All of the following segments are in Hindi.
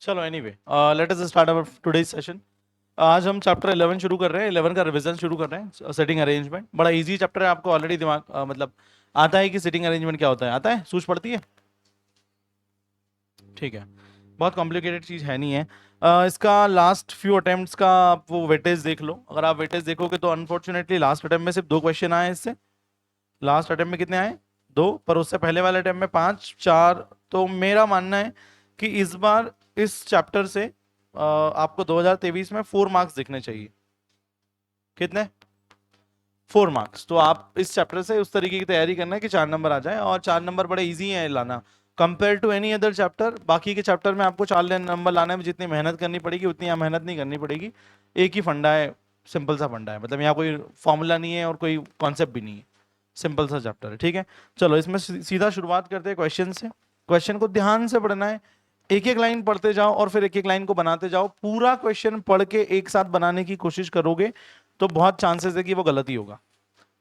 चलो anyway, let us start our today's session. आज हम चैप्टर 11 शुरू कर रहे हैं। 11 का रिवीजन शुरू कर रहे हैं, सेटिंग अरेंजमेंट। बड़ा इजी चैप्टर है, आपको ऑलरेडी दिमाग मतलब आता है कि सेटिंग अरेंजमेंट क्या होता है, आता है, सूझ पड़ती है। ठीक है, बहुत कॉम्प्लिकेटेड चीज़ है नहीं है। इसका लास्ट फ्यू अटेम्प्ट्स का आप वो वेटेज देख लो। अगर आप वेटेज देखोगे तो अनफॉर्चुनेटली लास्ट अटेम्प्ट में सिर्फ 2 क्वेश्चन आए इससे। लास्ट अटेम्प्ट में कितने आए? 2। पर उससे पहले वाले अटेम्प्ट में 5 4। तो मेरा मानना है कि इस बार इस चैप्टर से आपको 2023 में 4 मार्क्स दिखने चाहिए। कितने? 4 मार्क्स। तो आप इस चैप्टर से उस तरीके की तैयारी करना है कि 4 नंबर आ जाए, और 4 नंबर बड़े इजी हैं लाना compare to any other chapter. बाकी के चैप्टर में आपको 4 नंबर लाने में जितनी मेहनत करनी पड़ेगी उतनी यहाँ मेहनत नहीं करनी पड़ेगी। एक ही फंडा है, सिंपल सा फंडा है, मतलब यहाँ कोई फॉर्मूला नहीं है और कोई कॉन्सेप्ट भी नहीं है, सिंपल सा चैप्टर है। ठीक है, चलो इसमें सीधा शुरुआत करते हैं क्वेश्चन से। क्वेश्चन को ध्यान से पढ़ना है, एक एक लाइन पढ़ते जाओ और फिर एक एक लाइन को बनाते जाओ। पूरा क्वेश्चन पढ़ के एक साथ बनाने की कोशिश करोगे तो बहुत चांसेस है कि वो गलत ही होगा।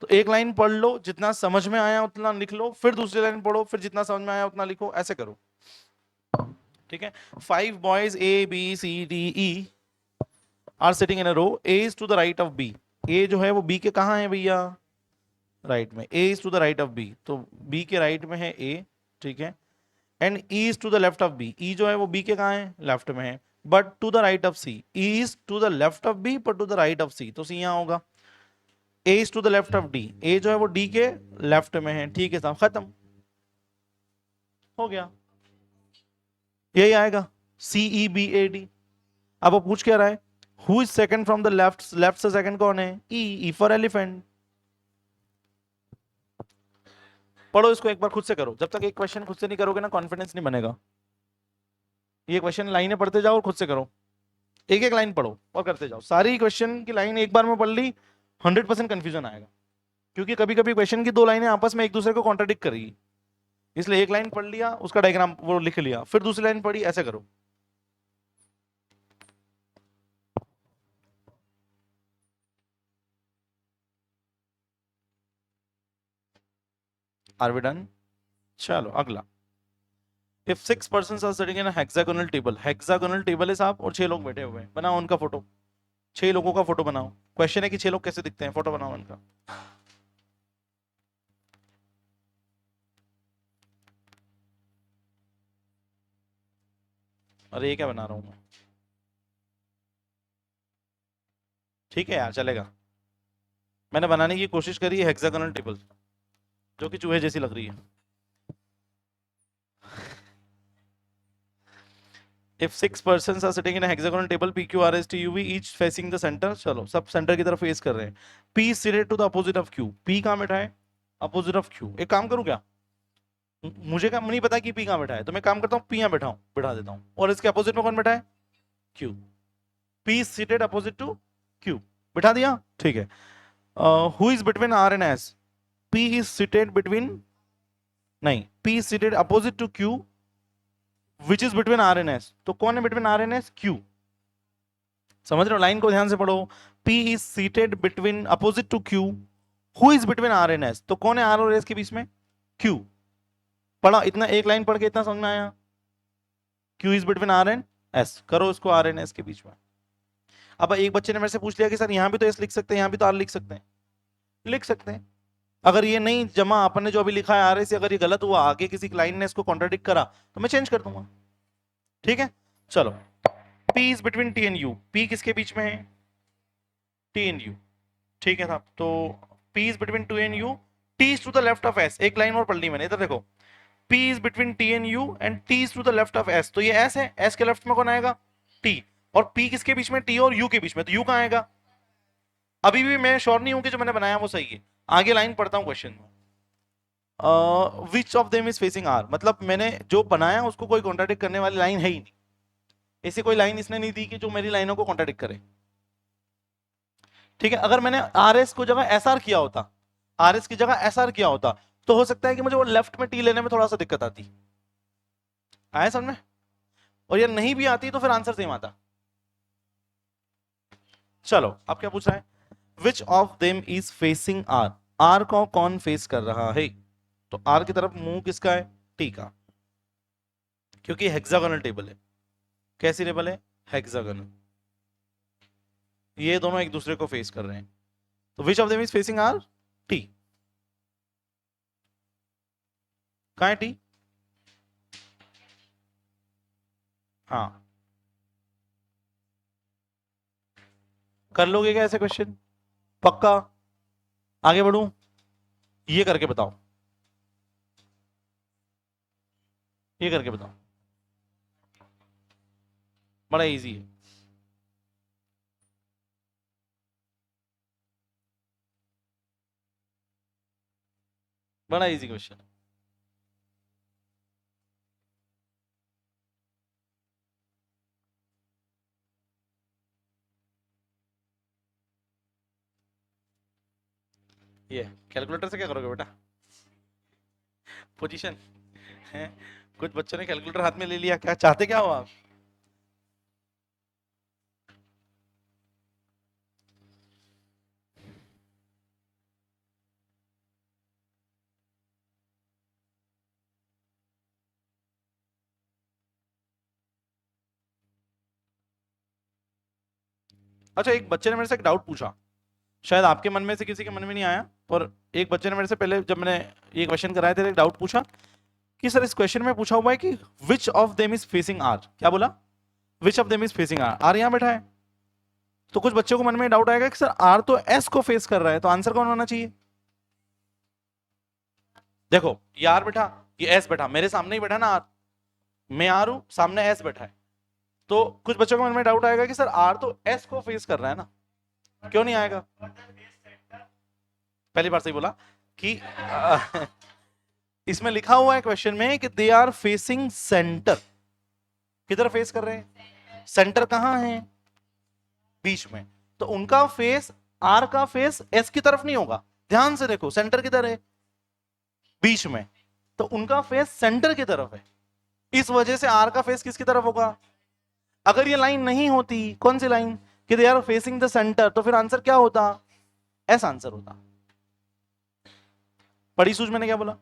तो एक लाइन पढ़ लो, जितना समझ में आया उतना लिख लो, फिर दूसरी लाइन पढ़ो, फिर जितना समझ में आया उतना लिखो, ऐसे करो। ठीक है, 5 boys A B C D E are sitting in a row, A is to the right of B. A जो है वो बी के कहाँ है भैया? राइट में। A is to the right of B, तो बी के राइट में है ए। ठीक है, and E is to the left of B. E जो है वो बी के कहाँ है? लेफ्ट में है। But to the right of C. E is to the left of B but to the right of C, तो सी यहाँ होगा। A is to the left of D, A जो है वो डी के लेफ्ट में है। ठीक है साहब, खत्म हो गया, यही आएगा CEBAD। अब वो पूछ क्या रहा है? Who is second from the left? Left से सेकंड कौन है? E for elephant. पढ़ो इसको एक बार, खुद से करो। जब तक एक क्वेश्चन खुद से नहीं करोगे ना, कॉन्फिडेंस नहीं बनेगा। ये क्वेश्चन लाइनें पढ़ते जाओ और खुद से करो, एक एक लाइन पढ़ो और करते जाओ। सारी क्वेश्चन की लाइन एक बार में पढ़ ली, 100% कंफ्यूजन आएगा, क्योंकि कभी कभी क्वेश्चन की 2 लाइनें आपस में एक दूसरे को कॉन्ट्राडिक्ट करेगी। इसलिए एक लाइन पढ़ लिया, उसका डायग्राम वो लिख लिया, फिर दूसरी लाइन पढ़ी, ऐसे करो। Are we done? चलो अगला। If 6 persons are sitting in a hexagonal table, hexagonal table है साहब और 6 लोग बैठे हुए हैं, बनाओ उनका फोटो। 6 लोगों का फोटो बनाओ। क्वेश्चन है कि 6 लोग कैसे दिखते हैं, फोटो बनाओ उनका। अरे ये क्या बना रहा हूं मैं? ठीक है यार, चलेगा। मैंने बनाने की कोशिश करी है हेक्सागोनल टेबल, जो कि चूहे जैसी लग रही है। If 6 persons are sitting in a hexagonal table P Q R S T U V each facing the center, चलो सब सेंटर की तरफ फेस कर रहे हैं। P is seated to the opposite of Q, P कहाँ बैठा है? Opposite of Q। एक काम करूँ क्या, मुझे काम नहीं पता कि P कहाँ बैठा है, तो मैं काम करता हूँ P यहाँ बैठा हूँ, बैठा देता हूँ। और इसके अपोजिट में कौन बैठा है? Q। P is seated opposite to Q, बैठा दिया। ठीक है, who is between R and S? P is seated between, नहीं, P is seated opposite to Q which is between R and S। तो कौन है between R and S? Q। समझ रहे हो? लाइन को ध्यान से पढ़ो। P is seated between opposite to Q, who is between R and S। तो कौन है R और S के बीच में? Q। पढ़ा इतना, एक लाइन पढ़ के इतना समझ में आया? Q is between R and S, करो इसको R and S के बीच में। अब एक बच्चे ने मेरे से पूछ लिया कि सर यहाँ भी तो S लिख सकते हैं, यहाँ भी तो R लिख सकते हैं। लिख सकते हैं, अगर ये नहीं जमा अपन ने जो अभी लिखा है आर से, अगर ये गलत हुआ, आगे किसी लाइन ने इसको कॉन्ट्राडिक्ट करा, तो मैं चेंज कर दूंगा। ठीक है, चलो। P is between T and U, P किसके बीच में है? T and U। ठीक है साहब, तो P is between T and U, T is to the left of S। एक लाइन और पढ़ ली मैंने, इधर देखो। P is between T and U and T is to the left of S, तो ये S है, S के लेफ्ट में कौन आएगा? T। और P किसके बीच में? T और U के बीच में, तो U कहाँ आएगा? अभी भी मैं श्योर नहीं हूं कि जो मैंने बनाया वो सही है, आगे लाइन पढ़ता हूं क्वेश्चन में। Which of them is facing R, मतलब मैंने जो बनाया उसको कोई कॉन्ट्राडिक्ट करने वाली लाइन है ही नहीं। ऐसी कोई लाइन इसने नहीं दी कि जो मेरी लाइनों को कॉन्ट्राडिक्ट करे। ठीक है, अगर मैंने आर एस को जगह एस आर किया होता, आर एस की जगह एस आर किया होता, तो हो सकता है कि मुझे वो लेफ्ट में टी लेने में थोड़ा सा दिक्कत आती। आया समझ में? और ये नहीं भी आती तो फिर आंसर सेम आता। चलो अब क्या पूछ रहा है? Which of them is facing R, R को कौन फेस कर रहा है? तो आर की तरफ मुंह किसका है? टी का, क्योंकि हेक्सागोनल टेबल है। कैसी टेबल है? हेक्सागोनल। ये दोनों एक दूसरे को फेस कर रहे हैं, तो which of them is facing R? T. कहाँ है टी? हाँ, कर लोगे क्या ऐसे क्वेश्चन? पक्का? आगे बढ़ूं? ये करके बताओ, ये करके बताओ, बड़ा इजी है। बड़ा इजी क्वेश्चन है। ये कैलकुलेटर से क्या करोगे बेटा? पोजीशन है। कुछ बच्चों ने कैलकुलेटर हाथ में ले लिया, क्या चाहते क्या हो आप? अच्छा, एक बच्चे ने मेरे से एक डाउट पूछा, शायद आपके मन में से किसी के मन में नहीं आया, पर एक बच्चे ने मेरे से पहले जब मैंने ये क्वेश्चन कराए थे, एक डाउट पूछा कि सर इस क्वेश्चन में पूछा हुआ है कि which of them is facing R. क्या बोला? Which of them is facing R. R यहां बैठा है, तो कुछ बच्चों को मन में डाउट आएगा कि सर आर तो एस को फेस कर रहा है, तो आंसर कौन होना चाहिए? देखो, ये आर बैठा, ये एस बैठा, मेरे सामने ही बैठा ना आर, मैं आर हूं, सामने एस बैठा है, तो कुछ बच्चों के मन में डाउट आएगा कि सर आर तो एस को फेस कर रहा है ना, क्यों नहीं आएगा? पहली बार सही बोला कि इसमें लिखा हुआ है क्वेश्चन में कि दे आर फेसिंग सेंटर। किधर फेस कर रहे हैं? सेंटर कहां है? बीच में। तो उनका फेस, आर का फेस एस की तरफ नहीं होगा, ध्यान से देखो, सेंटर किधर है? बीच में। तो उनका फेस सेंटर की तरफ है, इस वजह से आर का फेस किसकी तरफ होगा? अगर ये लाइन नहीं होती, कौन सी लाइन, कि they are facing the centre, तो फिर आंसर क्या होता? एस आंसर होता। पढ़ी सूझ मैंने क्या बोला?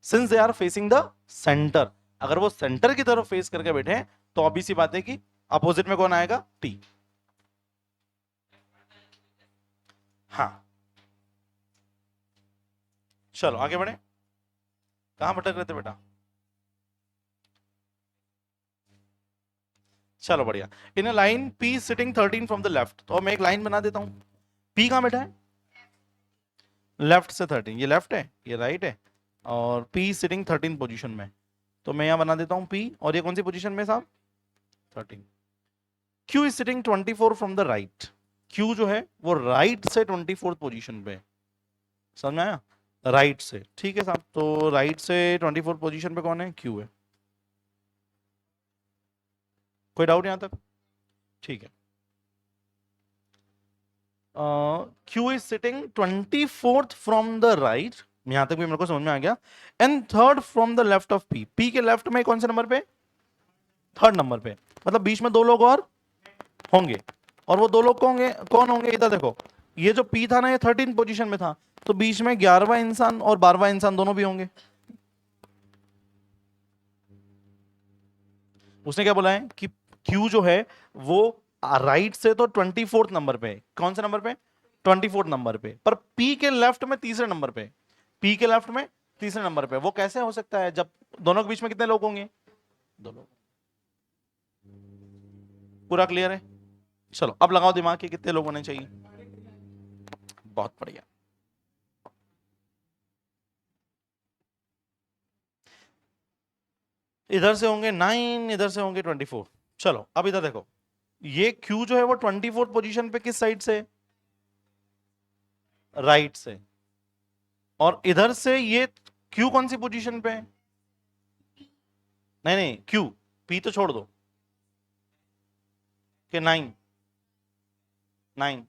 Since they are facing the centre, अगर वो सेंटर की तरफ फेस करके बैठे हैं, तो ऑब्वियस सी बात है कि अपोजिट में कौन आएगा? टी। हाँ, चलो आगे बढ़े। कहां भटक रहे थे बेटा? चलो बढ़िया। In a line P sitting 13 from the left, तो मैं एक लाइन बना देता हूं। पी कहां बैठा है? लेफ्ट से 13, ये लेफ्ट है, ये राइट है, और पी सिटिंग 13 पोजीशन में, तो मैं यहां बना देता हूं पी, और ये कौन सी पोजीशन में साहब? 13। Q is sitting 24 from the right, Q जो है वो राइट से 24th पोजीशन पे। समझ में आया? राइट से, ठीक है साहब, तो राइट से 24th पोजीशन पे कौन है? क्यू है। कोई डाउट यहां तक? ठीक है। Q is sitting 24th from the right, यहां तक भी मेरे को समझ में आ गया, and third from the left of P, P के लेफ्ट में कौन से नंबर पे? थर्ड नंबर पे, मतलब बीच में दो लोग और होंगे, और वो दो लोग कौन होंगे? इधर देखो, ये जो पी था ना, ये 13 पोजीशन में था, तो बीच में 11वां इंसान और 12वां इंसान दोनों भी होंगे। उसने क्या बोला है कि क्यू जो है वो राइट से तो 24th नंबर पे है, कौन से नंबर पे? 24th नंबर पे, पर पी के लेफ्ट में तीसरे नंबर पे, पी के लेफ्ट में तीसरे नंबर पे। वो कैसे हो सकता है जब दोनों के बीच में कितने लोग होंगे? दो लोग। पूरा क्लियर है? चलो अब लगाओ दिमाग के कितने लोग होने चाहिए। बहुत बढ़िया। इधर से होंगे 9, इधर से होंगे 24। चलो अब इधर देखो, ये क्यू जो है वो 24th पोजीशन पे किस साइड से? राइट से। और इधर से ये क्यू कौन सी पोजीशन पे है? नहीं नहीं, क्यू, पी तो छोड़ दो, कि 9, 9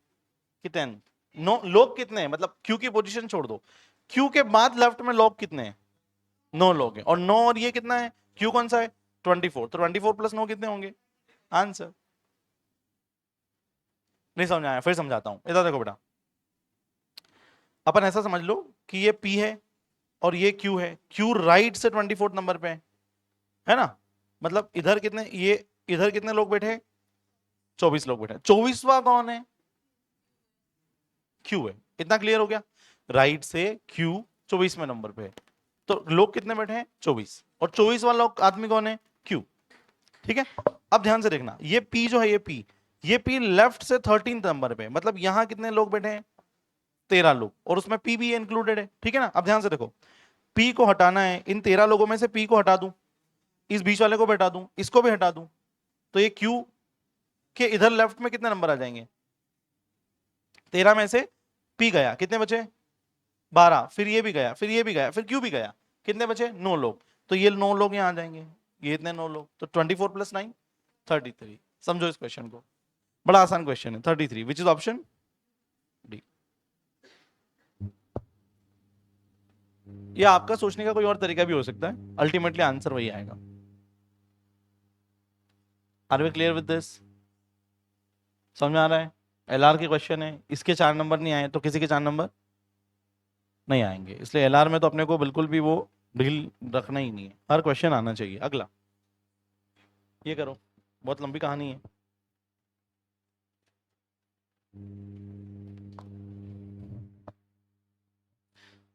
कि 10, नो लोग कितने हैं, मतलब क्यू की पोजीशन छोड़ दो, क्यू के बाद लेफ्ट में लोग कितने हैं? 9 लोग हैं, और 9 और ये कितना है? क्यू कौन सा है? 24, तो 24 प्लस 9 कितने होंगे? आंसर। नहीं समझ आया? फिर समझाता हूं, इधर देखो बेटा, अपन ऐसा समझ लो कि ये P है और ये Q है, Q राइट से 24th नंबर पे है ना? मतलब इधर कितने, ये इधर कितने लोग बैठे? 24 लोग बैठे। 24वां कौन है? क्यू है। इतना क्लियर हो गया? राइट से क्यू 24वें नंबर पे है, तो लोग कितने बैठे हैं? 24, और 24वां लोग आदमी कौन है? क्यू। ठीक है, अब ध्यान से देखना, ये पी जो है, ये पी लेफ्ट से 13 नंबर पे, मतलब यहां कितने लोग बैठे हैं? 13 लोग, और उसमें पी भी इंक्लूडेड है। ठीक है ना? अब ध्यान से देखो, पी को हटाना है, इन 13 लोगों में से पी को हटा दूं, इस बीच वाले को भी हटा दूं, इसको भी हटा दूं, तो ये क्यू के इधर लेफ्ट में कितने नंबर आ जाएंगे? 13 में से पी गया, कितने बचे? 12, फिर ये भी गया, फिर ये भी गया, फिर क्यू भी गया, कितने बचे? 9 लोग। तो ये 9 लोग यहां आ जाएंगे, ये इतने 9 लोग, तो 24 + 9 33। समझो इस क्वेश्चन को, बड़ा आसान क्वेश्चन है। 33, विच इज ऑप्शन डी। या आपका सोचने का कोई और तरीका भी हो सकता है, अल्टीमेटली आंसर वही आएगा। Are we clear with this? समझ में आ रहा है? एलआर के क्वेश्चन है, इसके 4 नंबर नहीं आए तो किसी के 4 नंबर नहीं आएंगे, इसलिए एलआर में तो अपने को बिल्कुल भी वो ढील रखना ही नहीं है, हर क्वेश्चन आना चाहिए। अगला ये करो, बहुत लंबी कहानी है।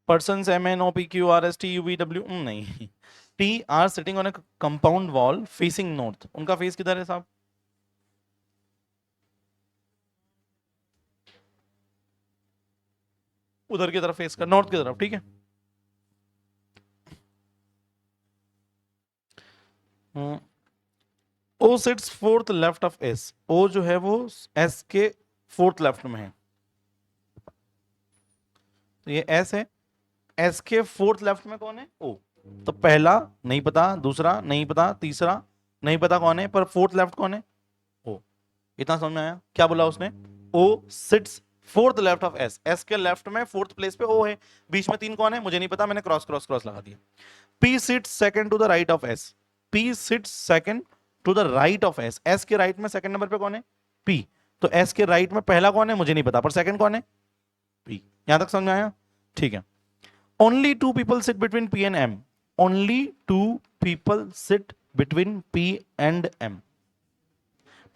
Persons MNOPQRSTUVW नहीं, T are sitting on a compound wall facing north, उनका फेस किधर है साहब? उधर की तरफ फेस कर, नॉर्थ की तरफ। ठीक है, O sits fourth left of S, O जो है वो S के फोर्थ लेफ्ट में है, तो ये S है, S के फोर्थ लेफ्ट में कौन है? O। तो पहला नहीं पता, दूसरा नहीं पता, तीसरा नहीं पता कौन है, पर फोर्थ लेफ्ट कौन है? O। इतना समझ में आया? क्या बोला उसने? O sits fourth left of S, S के लेफ्ट में फोर्थ प्लेस पे O है, बीच में 3 कौन है? मुझे नहीं पता, मैंने क्रॉस क्रॉस क्रॉस लगा दिया। P sits second to the right of S, P sits second to the right of S, S के राइट में सेकंड नंबर पे कौन है? P। तो S के राइट में पहला कौन है? मुझे नहीं पता, पर सेकंड कौन है? P। यहां तक समझ में आया? ठीक है। Only 2 people sit between P and M. Only 2 people sit between P and M.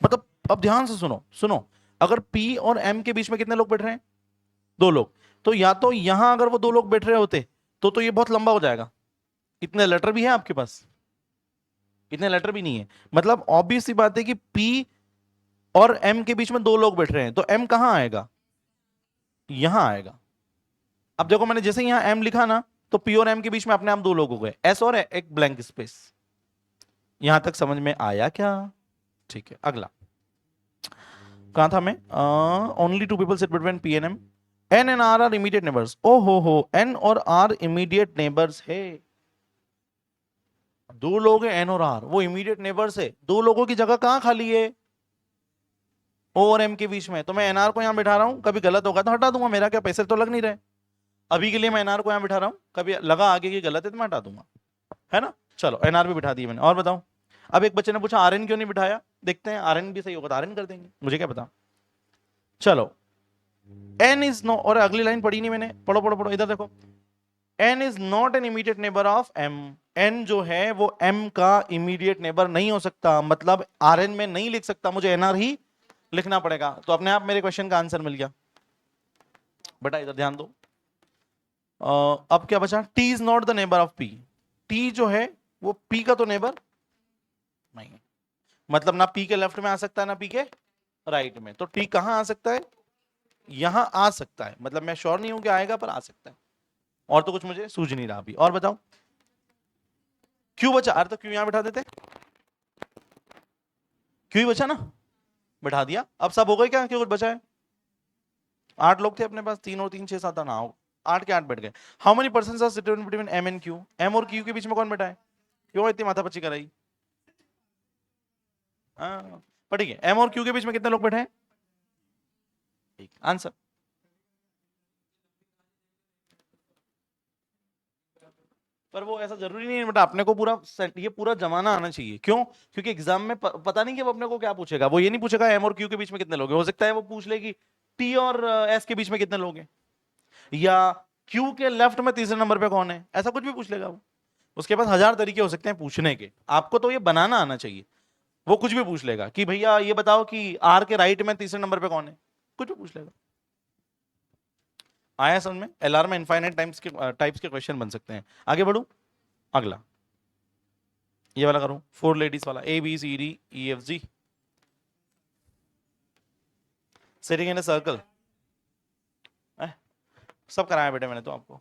मतलब अब ध्यान से सुनो सुनो, अगर P और M के बीच में कितने लोग बैठ रहे हैं? 2 लोग। तो या तो यहां अगर वो 2 लोग बैठ रहे होते तो ये बहुत लंबा हो जाएगा। इतने लेटर भी है आपके पास? इतने लेटर भी नहीं है, मतलब ऑब्वियस सी बात है कि P और M के बीच में 2 लोग बैठ रहे हैं, तो M कहां आएगा? यहां आएगा। अब देखो, मैंने जैसे यहां M लिखा ना, तो P और M के बीच में अपने आप 2 लोग हो गए, S और एक ब्लैंक स्पेस। यहां तक समझ में आया क्या? ठीक है, अगला कहां था मैं? Only 2 people sit between P and M. N and R are immediate neighbors. ओ हो, N और R immediate neighbors है। 2 लोग हैं N और R, वो immediate neighbors है। 2 लोगों की जगह कहां खाली है? O और M के बीच में। तो मैं NR को यहां बिठा रहा हूं, कभी गलत होगा तो हटा दूंगा, मेरा क्या, पैसे तो लग नहीं रहे। अभी के लिए मैं NR को यहां बिठा रहा हूं, कभी लगा आगे की गलत है तो मैं हटा दूंगा, है ना? चलो NR भी बिठा दिए मैंने। और बताओ, अब एक बच्चे ने पूछा RN क्यों नहीं बिठाया? देखते हैं, RN भी सही होगा तो RN कर देंगे, मुझे क्या पता। चलो, N इज नो, और अगली लाइन पढ़ी नहीं मैंने, पढ़ो पढ़ो पढ़ो, इधर देखो। N is not an immediate neighbour of M. N जो है वो M का इमीडिएट नेबर नहीं हो सकता, मतलब RN में नहीं लिख सकता, मुझे NR ही लिखना पड़ेगा। तो अपने आप मेरे क्वेश्चन का आंसर मिल गया। बेटा इधर ध्यान दो। अब क्या बचा? T is not the neighbour of P. T जो है वो P का तो नेबर नहीं है, मतलब ना P के लेफ्ट में आ सकता है ना P के राइट में, तो T कहां आ सकता है? यहां आ सकता है, मतलब मैं श्योर नहीं हूं कि आएगा, पर आ सकता है। और तो कुछ मुझे सूझ नहीं रहा अभी। और बताओ, क्यों बचा? अरे तो क्यों यहां बिठा देते, क्यों ही बचा ना, बिठा दिया। अब सब हो गए क्या? क्यों कुछ बचा है? 8 लोग थे अपने पास, 3 और 3 6 7 ना, 8 के 8 बैठ गए। How many persons are seated between M and Q? M और Q के बीच में कौन बैठा है? क्यों इतनी माथापच्ची कराई? हाँ, पर ठीक है, M और Q के बीच में कितने लोग बैठे हैं? ठीक, आंसर। पर वो ऐसा जरूरी नहीं है बेटा, अपने को पूरा ये पूरा जमाना आना चाहिए। क्यों? क्योंकि एग्जाम में पता नहीं कि वो अपने को क्या पूछेगा। वो ये नहीं पूछेगा M और Q के बीच में कितने लोग हैं, हो सकता है वो पूछ ले कि T और S के बीच में कितने लोग हैं, या Q के लेफ्ट में तीसरे नंबर पे कौन है, ऐसा कुछ भी पूछ लेगा वो। उसके पास 1000 तरीके हो सकते हैं पूछने के, आपको तो ये बनाना आना चाहिए। वो कुछ भी पूछ लेगा कि भैया ये बताओ कि आर के राइट में तीसरे नंबर पे कौन है, कुछ भी पूछ लेगा। आया समझ में? एलआर में इनफाइनाइट टाइप्स के क्वेश्चन बन सकते हैं। आगे बढ़ू, अगला ये वाला करूं, 4 लेडीज वाला, A B C D E F G sitting in a circle. सब कराया बेटे मैंने तो आपको,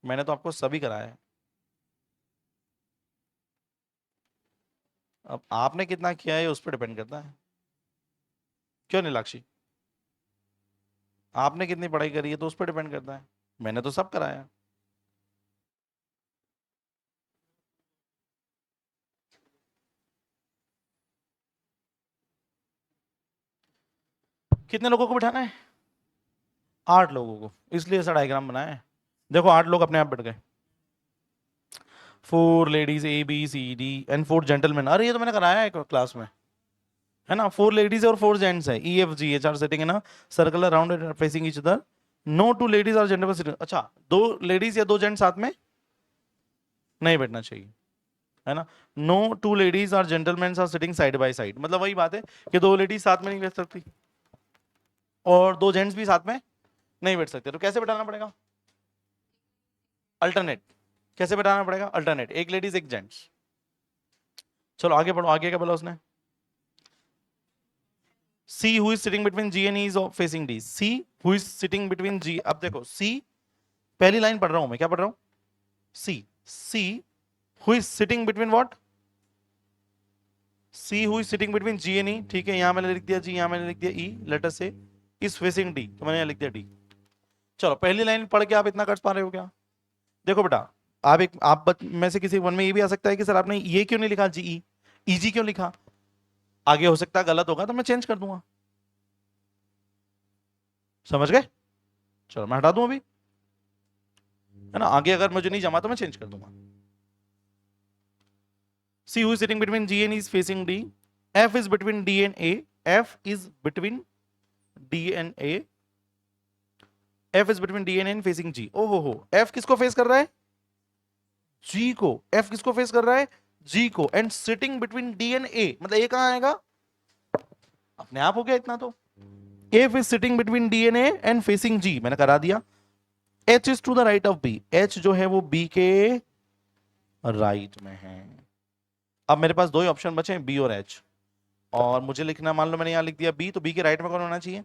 मैंने तो आपको सभी कराया है। अब आपने कितना किया है उस पर डिपेंड करता है। क्यों नीलाक्षी, आपने कितनी पढ़ाई करी है तो उस पर डिपेंड करता है, मैंने तो सब कराया। कितने लोगों को बिठाना है? 8 लोगों को, इसलिए ऐसा डायग्राम बनाया है। देखो 8 लोग अपने आप बैठ गए, 4 ladies A B C D and 4 gentleman. अरे ये तो मैंने कराया है क्लास में, है ना। 4 लेडीज और 4 जेंट्स है, E F G H are sitting in a circular round facing each other, no 2 ladies और जेंटलमैन सिटिंग। अच्छा, 2 लेडीज या 2 जेंट्स साथ में नहीं बैठना चाहिए, है ना। नो 2 लेडीज और gentleman are sitting side by side, मतलब वही बात है कि 2 लेडीज साथ में नहीं बैठ सकती और 2 जेंट्स भी साथ में नहीं बैठ सकते, तो कैसे बैठाना पड़ेगा? अल्टरनेट। कैसे बैठाना पड़ेगा? अल्टरनेट, एक लेडीज एक जेंट्स। चलो आगे बढ़ो, आगे क्या बोला उसने? C who is sitting between G and E is facing D. C who is sitting between G, अब देखो C, पहली लाइन पढ़ रहा हूं मैं, क्या पढ़ रहा हूं? C who is sitting between what? C who is sitting between G and E, ठीक है, यहां मैंने लिख दिया G, यहां मैंने लिख दिया E, लेट अस से is facing D, तो मैंने यहां लिख दिया D। चलो पहली लाइन पढ़ के आप इतना कर पा रहे हो क्या? देखो बेटा, में से किसी वन में ये भी आ सकता है कि सर आपने ये क्यों नहीं लिखा जी ई, ईजी क्यों लिखा? आगे हो सकता है गलत होगा तो मैं चेंज कर दूंगा, समझ गए? चलो मैं हटा दूं अभी, है ना। आगे अगर मुझे नहीं जमा तो मैं चेंज कर दूंगा। C who is sitting between G and E is facing D. F is between D and A. F is between D and A. F is between D and N facing G. ओ हो, F किसको फेस कर रहा है? G को। F किसको फेस कर रहा है? G को। And sitting between D and A, मतलब A कहां आएगा? अपने आप हो गया इतना तो। F is sitting between D and A and facing G, मैंने करा दिया। H is to the right of B. H जो है वो B के राइट में है। अब मेरे पास दो ही ऑप्शन बचे हैं, B और H, और मुझे लिखना, मान लो मैंने यहां लिख दिया B, तो B के राइट में कौन होना चाहिए?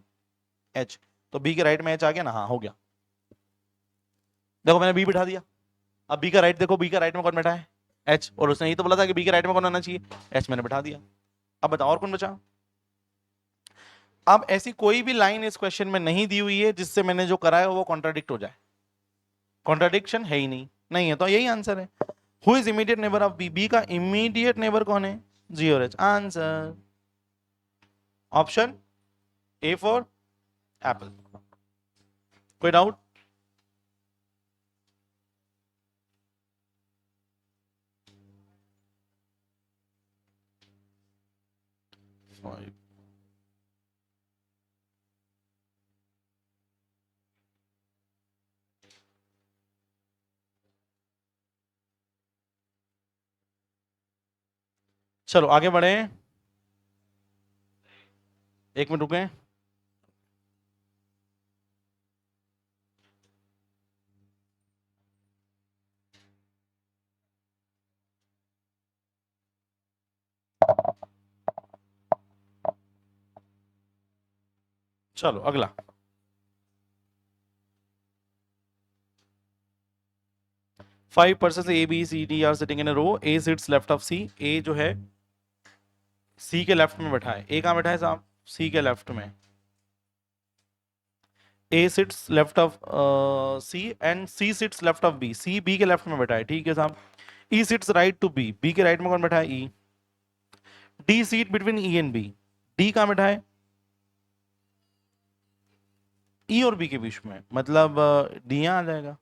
H, तो B के राइट में H आ गया ना? हाँ हो गया। देखो मैंने B बिठा दिया, अब B का राइट देखो, B का राइट में कौन बैठा है? H, और उसने ये तो बोला था कि B के राइट में कौन होना चाहिए? H, मैंने बिठा दिया। अब बताओ और कौन बचा? अब ऐसी कोई भी लाइन इस क्वेश्चन में नहीं दी हुई है जिससे मैंने जो कराया वो कॉन्ट्राडिक्ट हो जाए। कॉन्ट्राडिक्शन है ही नहीं, नहीं है तो यही आंसर है। Who is immediate neighbour of B? B का इमीडिएट नेबर कौन है? G और H। Answer option A for apple. कोई डाउट? चलो आगे बढ़े, एक मिनट रुके। चलो अगला, 5 persons A B C D are sitting in a row. A sits left of C. A जो है C के लेफ्ट में बैठा है। A कहाँ बैठा है साहब? C के लेफ्ट में। A sits left of C and C sits left of B. C B के लेफ्ट में बैठा है, ठीक है साहब। E sits right to B. B के राइट में कौन बैठा है? E. D seat between E and B. D कहाँ बैठा है? E और B के बीच में, मतलब D यहाँ आ जाएगा,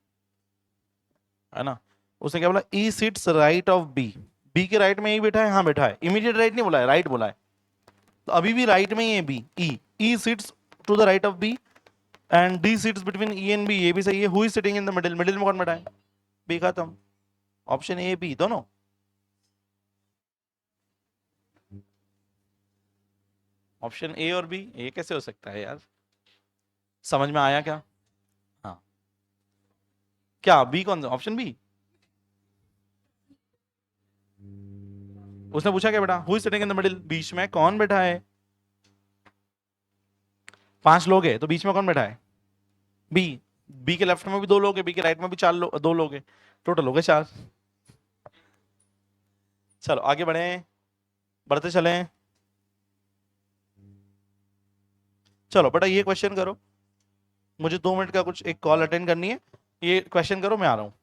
है ना। उसने क्या बोला? E sits right of B. B के राइट में ही बैठा है, हाँ बैठा है। इमीडिएट राइट नहीं बोला है, राइट बोला है, तो अभी भी राइट में ही है B, E. E sits to the right of B and D sits between E and B, ये भी सही है। Who is sitting in the middle? Middle में कौन बैठा है? B। खत्म। ऑप्शन ए बी दोनों। ऑप्शन ए और बी, ये कैसे हो सकता है यार? समझ में आया क्या? हाँ, क्या बी? कौन सा ऑप्शन बी? उसने पूछा क्या बेटा, who is sitting in the middle, बीच में कौन बैठा है? 5 लोग है तो बीच में कौन बैठा है? बी। बी के लेफ्ट में भी 2 लोग है, बी के राइट में भी 2 लोग है, टोटल हो गए 4। चलो आगे बढ़े, बढ़ते चलें। चलो बेटा ये क्वेश्चन करो, मुझे 2 मिनट का कुछ एक कॉल अटेंड करनी है, ये क्वेश्चन करो, मैं आ रहा हूँ।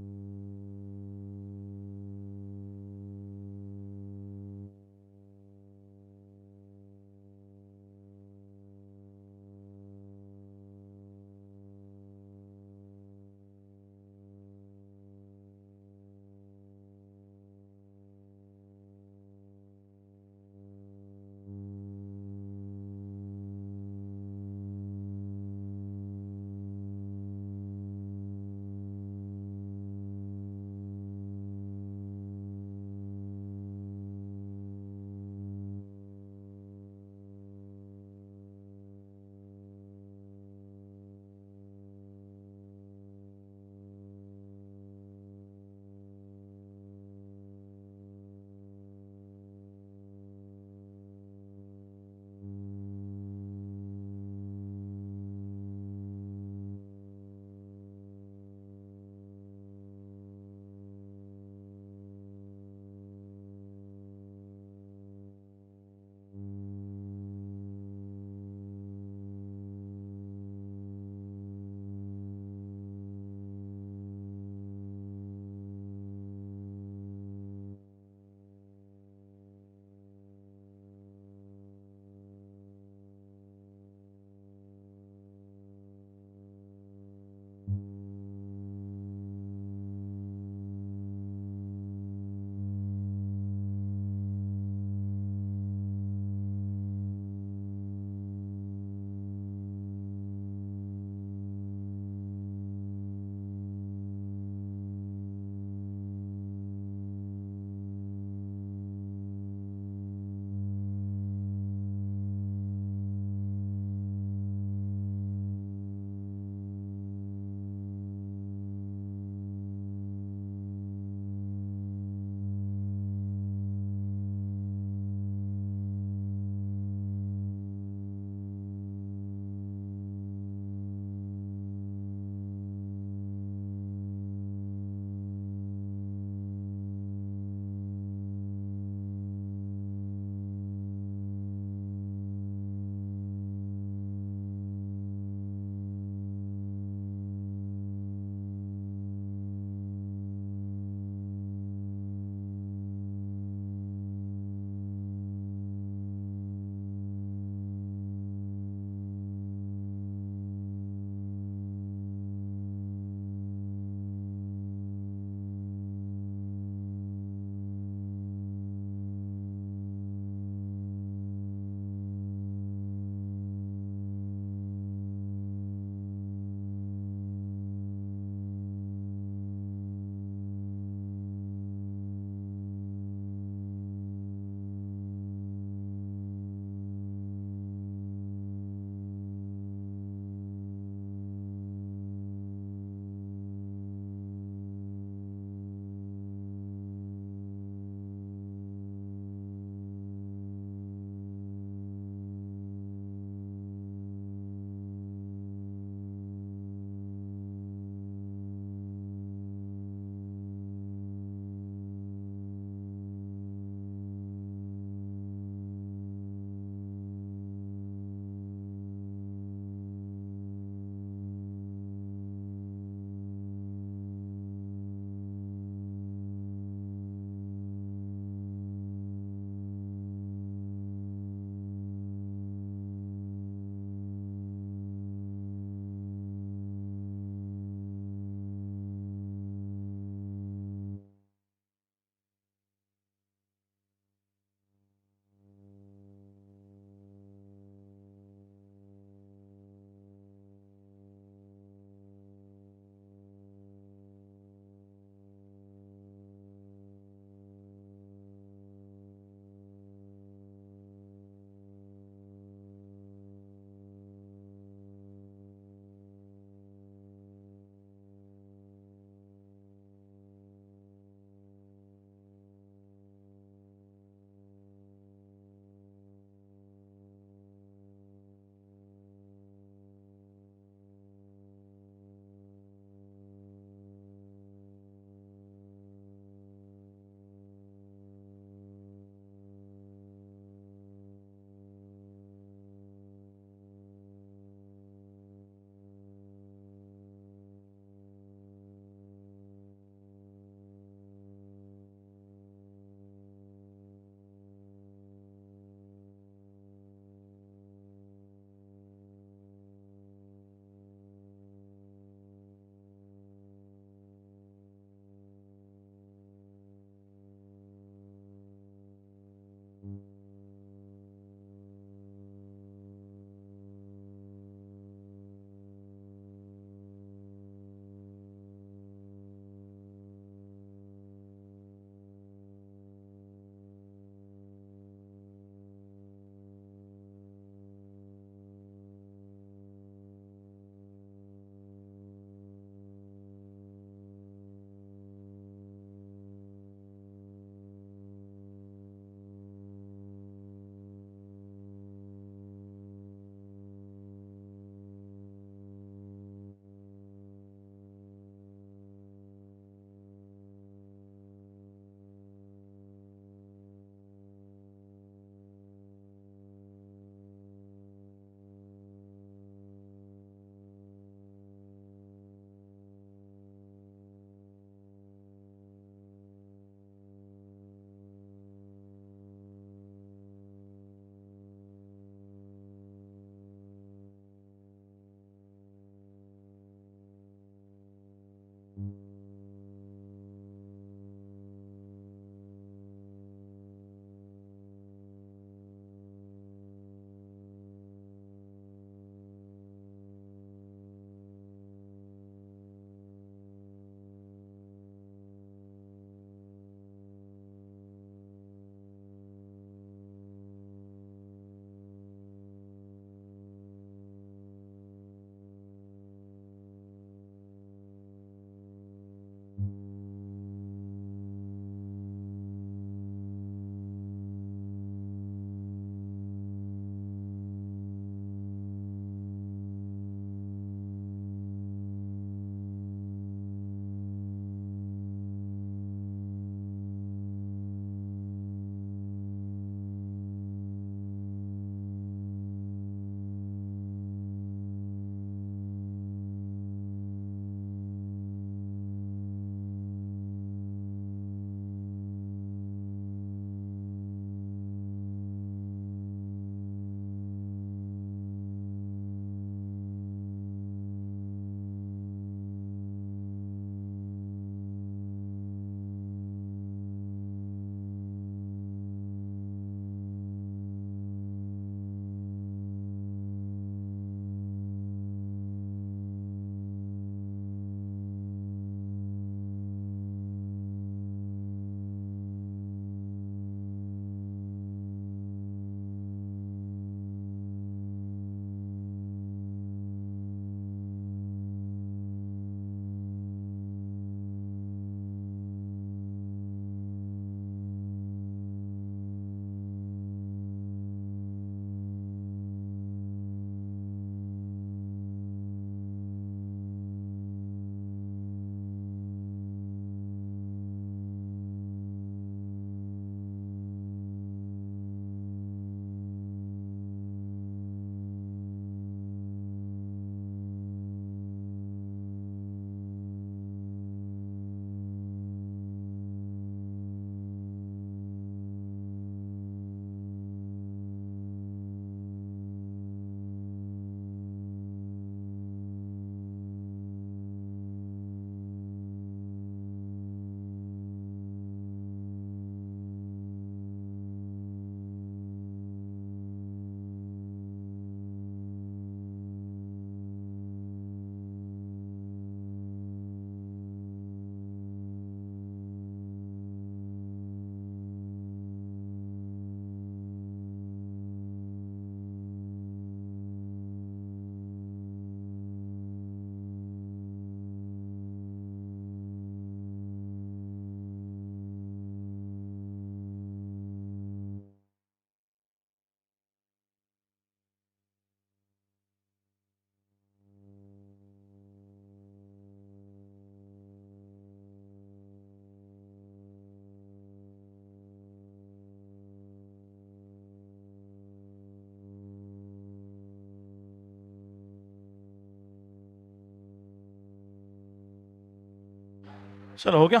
चलो हो गया,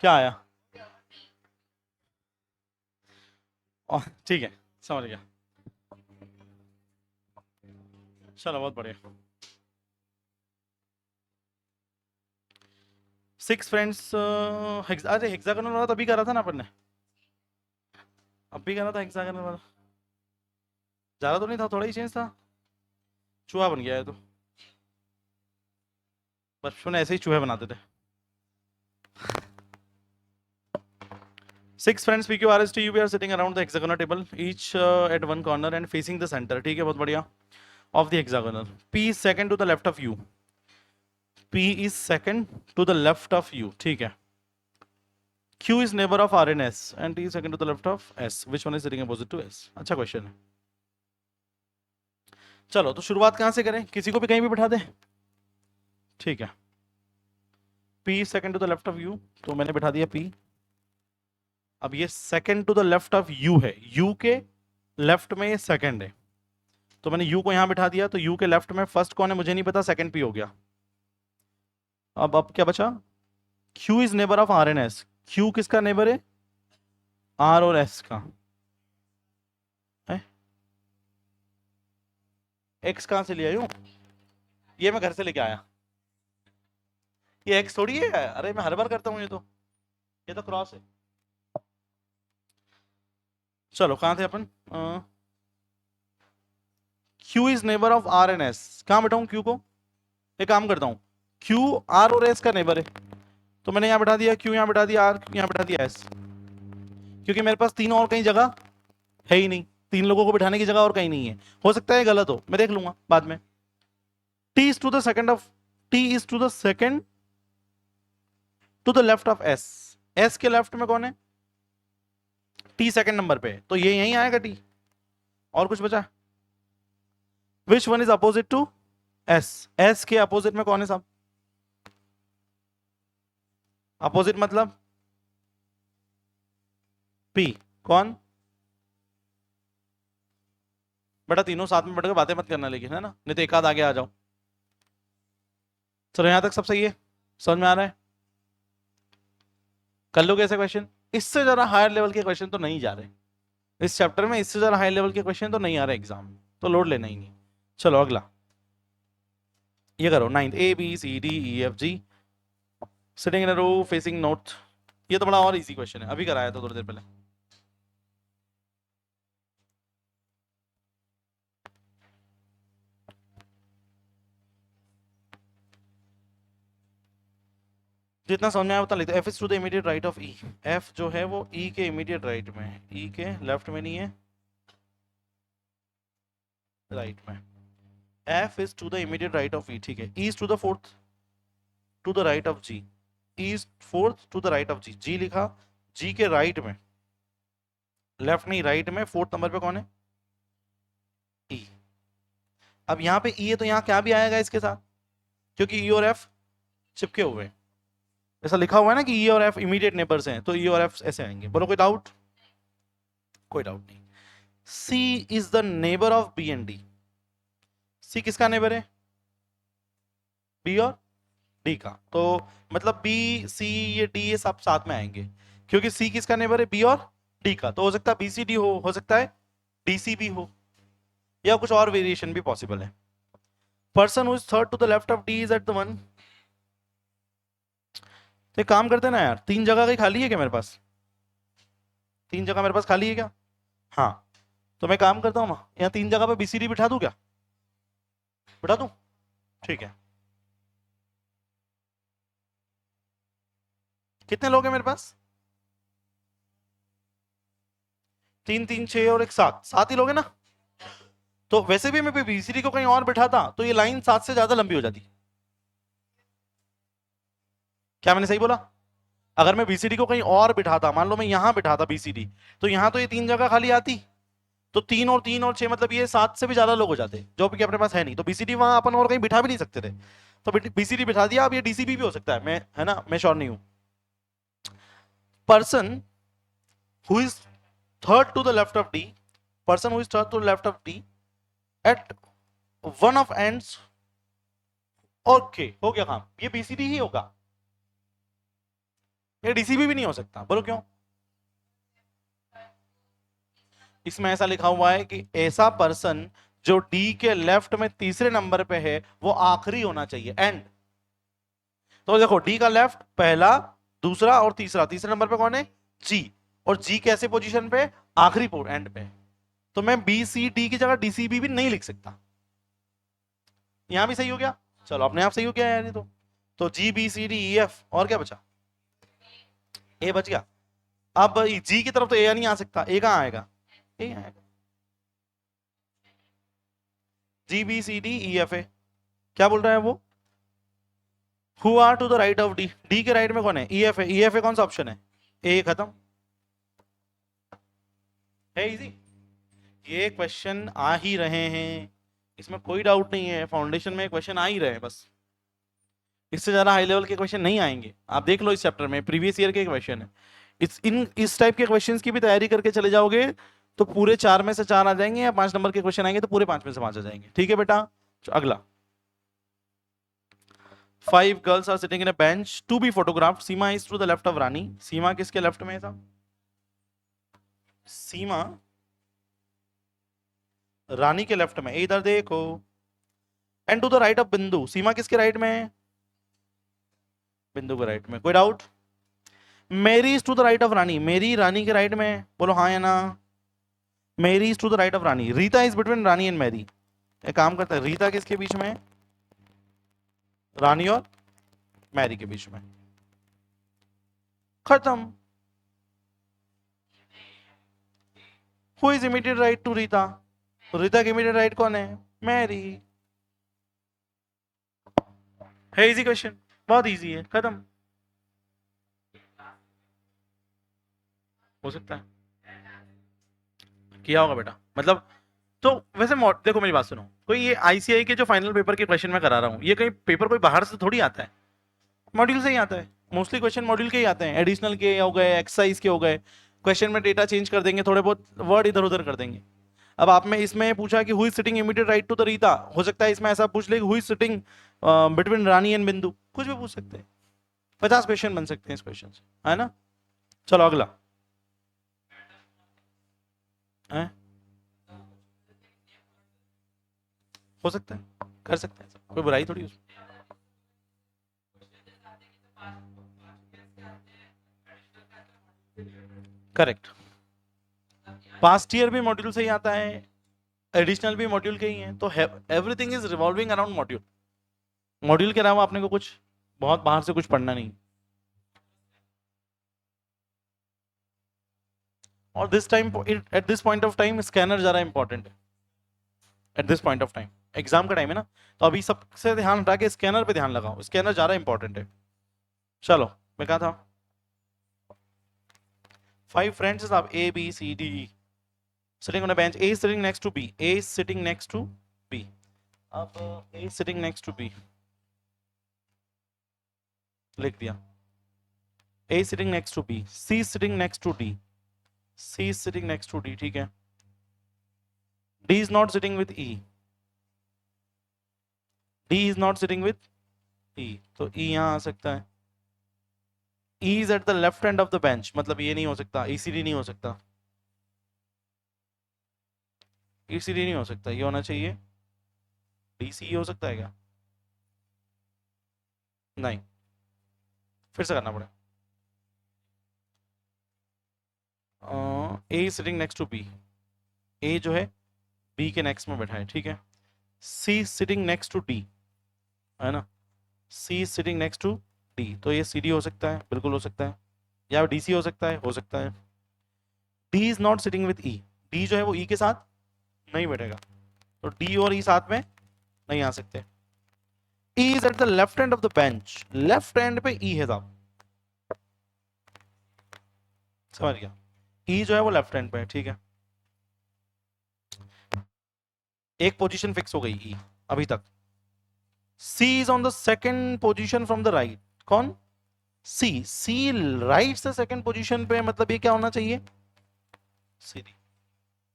क्या आया? ठीक है, समझ गया। चलो बहुत बढ़िया। 6 फ्रेंड्स, अरे हेक्सागोनल वाला तो अभी करा था ना अपन ने, अभी करा था हेक्सागोनल वाला। ज्यादा तो नहीं था, थोड़ा ही चेंज था, चूहा बन गया है तो। बचपन में ऐसे ही चूहे बनाते थे। 6 friends PQRST UV are sitting around the hexagonal table, each at one corner and facing the center. ठीक है, बहुत बढ़िया। Of the hexagonal, P is second to the left of U. P is second to the left of U. ठीक है। Q is neighbor of R and S and T is second to the left of S. Which one is sitting opposite to S? अच्छा क्वेश्चन है। चलो तो शुरुआत कहाँ से करें, किसी को भी कहीं भी बिठा दे। ठीक है, P is second to the left of U, तो मैंने बिठा दिया P। अब ये second to the left of U है, U के लेफ्ट में ये सेकंड है, तो मैंने U को यहां बिठा दिया, तो U के लेफ्ट में फर्स्ट कौन है मुझे नहीं पता, सेकंड P हो गया। अब क्या बचा, Q is neighbour of R and S। Q किसका नेबर है, R और S का है। X कहां से ले आया हूं, ये मैं घर से लेके आया, ये X थोड़ी है, अरे मैं हर बार करता हूं ये तो क्रॉस है। चलो कहां थे अपन, Q is neighbour of R and S। कहां बिठाऊं Q को, एक काम करता हूं, Q R और S का नेबर है, तो मैंने यहां बिठा दिया Q, यहां बिठा दिया R, यहां बिठा दिया S, क्योंकि मेरे पास तीन और कहीं जगह है ही नहीं, तीन लोगों को बिठाने की जगह और कहीं नहीं है। हो सकता है गलत हो, मैं देख लूंगा बाद में। T is to the second of T is to the second to the left of S। S के लेफ्ट में कौन है, T सेकंड नंबर पे है, तो ये यहीं आएगा T। और कुछ बचा, which one is opposite to S। S के अपोजिट में कौन है साहब, अपोजिट मतलब P, कौन, बेटा तीनों साथ में बैठकर बातें मत करना लेकिन, है ना, नहीं तो एक आध आगे आ जाओ। चलो यहां तक सब सही है, समझ में आ रहा है। कर लोगे ऐसे क्वेश्चन, इससे जरा हायर लेवल के क्वेश्चन तो नहीं जा रहे इस चैप्टर में, इससे जरा हाई लेवल के क्वेश्चन तो नहीं आ रहे एग्जाम में, तो लोड लेना ही नहीं। चलो अगला ये करो, 9th ABCDEFG sitting in a row facing north. ये तो बड़ा और इजी क्वेश्चन है, अभी कराया था थोड़ी देर पहले। जितना समझ में आया उतना लिखते। F is to the immediate right of E। F जो है वो E के इमीडिएट राइट में है, E के लेफ्ट में नहीं है, राइट में। F is to the immediate right of E, ठीक है। E is to the fourth to the right of G। E is fourth to the right of G, G लिखा, G के राइट में, लेफ्ट नहीं राइट में, फोर्थ नंबर पे कौन है, E। अब यहाँ पे E है तो यहाँ क्या भी आएगा इसके साथ, क्योंकि E और F चिपके हुए हैं, ऐसा लिखा हुआ है ना कि E और F इमीडिएट नेबर्स हैं, तो E और F ऐसे आएंगे। बोलो कोई डाउट, कोई डाउट नहीं। C is the neighbour of B and D। C किसका नेबर है, B और D का, तो मतलब B C ये D ये सब साथ में आएंगे, क्योंकि C किसका नेबर है, B और D का, तो हो सकता है BCD हो सकता है DCB हो, या कुछ और वेरिएशन भी पॉसिबल है। Person who is third to the left of D is at the one. तो काम करते ना यार, तीन जगह कहीं खाली है क्या मेरे पास, तीन जगह मेरे पास खाली है क्या, हाँ, तो मैं काम करता हूँ ना, यहाँ तीन जगह पे BCD बिठा दूं क्या, बिठा दूं, ठीक है। कितने लोग हैं मेरे पास, तीन तीन छह और एक सात, सात ही लोग हैं ना। तो वैसे भी मैं BCD को कहीं और बिठाता तो ये लाइन सात से ज्यादा लंबी हो जाती। क्या मैंने सही बोला, अगर मैं BCD को कहीं और बिठाता, मान लो मैं यहां बिठाता BCD, तो यहां तो ये तीन जगह खाली आती, तो तीन और छह मतलब ये सात से भी ज्यादा लोग हो जाते, जो कि अपने पास है नहीं, तो BCD वहां अपन और कहीं बिठा भी नहीं सकते थे, तो BCD बिठा दिया। अब ये DCB भी हो सकता है, मैं है ना, मैं श्योर नहीं हूं। Person who is third to the left of D, person who is third to the left of D at one of ends, okay हो गया काम, ये BCD ही होगा, ये डीसीबी भी नहीं हो सकता, बोलो क्यों? इसमें ऐसा लिखा हुआ है कि ऐसा पर्सन जो डी के लेफ्ट में तीसरे नंबर पे है वो आखिरी होना चाहिए, एंड। तो देखो डी का लेफ्ट पहला, दूसरा और तीसरा, तीसरे नंबर पे कौन है? जी। और जी कैसे पोजीशन पे? आखिरी एंड पे। तो मैं बी सी डी की जगह डीसीबी भी नहीं लिख सकता। यहां भी सही हो गया, चलो अपने आप सही हो गया यार ये तो G B C D E F, और क्या बचा? ए बच गया। अब जी की तरफ तो ए नहीं आ सकता, ए कहां आएगा? ए आएगा। G B C D E F A, क्या बोल रहा है वो? Who are to the right of D, D के राइट में कौन है? ई एफ ए, ई एफ ए कौन सा ऑप्शन है? ए, खत्म है, इजी। ये क्वेश्चन आ ही रहे हैं, इसमें कोई डाउट नहीं है, फाउंडेशन में क्वेश्चन आ ही रहे हैं बस, इससे ज्यादा हाई लेवल के क्वेश्चन नहीं आएंगे। आप देख लो इस चैप्टर में प्रीवियस ईयर के क्वेश्चन है, इस टाइप के क्वेश्चंस की भी तैयारी करके चले जाओगे तो पूरे 4 में से 4 आ जाएंगे, या 5 नंबर के क्वेश्चन आएंगे तो पूरे 5 में से 5 आ जाएंगे। ठीक है बेटा, अगला। 5 girls are sitting in a bench to be photographed, Seema is to the left of Rani. Seema किसके लेफ्ट में था? सीमा रानी के लेफ्ट में, इधर देखो। And to the right of Bindu, Seema किसके राइट में है? बिंदु के राइट में, कोई doubt? Mary is to the right of Rani, Mary Rani के राइट में, बोलो हाँ या ना? Mary is to the right of Rani. Rita is between Rani and Mary. एक काम करता है, रीता किसके बीच में है? रानी और मैरी के बीच में, खत्म। Who is immediate right to Rita? Rita के इमीडिएट राइट कौन है? मैरी। है इजी क्वेश्चन, बहुत इजी है, खत्म। हो सकता है किया होगा बेटा, मतलब। तो वैसे देखो मेरी बात सुनो, कोई ये आईसीआई के जो फाइनल पेपर के क्वेश्चन मैं करा रहा हूँ, ये कहीं पेपर कोई बाहर से थोड़ी आता है, मॉड्यूल से ही आता है। मोस्टली क्वेश्चन मॉड्यूल के ही आते हैं, एडिशनल के हो गए, एक्सरसाइज के हो गए। क्वेश्चन में डेटा चेंज कर देंगे, थोड़े बहुत वर्ड इधर उधर कर देंगे। अब आप में इसमें पूछा कि who is sitting immediate right to the Rita, हो सकता है इसमें ऐसा पूछ ले who is sitting between Rani and Bindu, कुछ भी पूछ सकते हैं। 50 क्वेश्चन बन सकते हैं इस क्वेश्चन से, है ना? चलो अगला है? हो सकता है, कर सकते हैं, कोई बुराई थोड़ी उसमें। करेक्ट, पास्ट ईयर भी मॉड्यूल से ही आता है, एडिशनल भी मॉड्यूल के ही है, तो everything is revolving around module. Module के अलावा आपने को कुछ बहुत बाहर से कुछ पढ़ना नहीं। और this time, at this point of time scanner ज्यादा इंपॉर्टेंट है। At this point of time exam का टाइम है ना, तो अभी सबसे ध्यान हटा के स्कैनर पे ध्यान लगाओ, स्कैनर ज्यादा इंपॉर्टेंट है। चलो मैं कहा था 5 friends of A, B, C, D, E sitting on a bench. A is sitting next to B. A is sitting next to B. अब A is sitting next to B लिख दिया। A is sitting next to B. C is sitting next to D. C is sitting next to D, ठीक है। D is not sitting with E. D is not sitting with E, तो E यहाँ आ सकता है। E is at the left end of the bench, मतलब ये नहीं हो सकता, ECD नहीं हो सकता, ECD नहीं हो सकता, ये होना चाहिए DCE। हो सकता है क्या? नहीं, फिर से करना पड़ेगा। A is sitting next to B. A जो है B के नेक्स्ट में बैठा है, ठीक है। C is sitting next to D, है ना? C is sitting next to D, तो ये CD हो सकता है, बिल्कुल हो सकता है, या DC हो सकता है, हो सकता है। D is not sitting with E. D जो है वो E के साथ नहीं बैठेगा, तो D और E साथ में नहीं आ सकते। E is at the left end of the bench. Left and पे E है साहब, समझ गया? E जो है वो लेफ्ट एंड पे है, ठीक है। एक पोजीशन फिक्स हो गई E अभी तक। C is on the second position from the right. कौन? C. C राइट से सेकंड पोजीशन पे, मतलब ये क्या होना चाहिए? CD.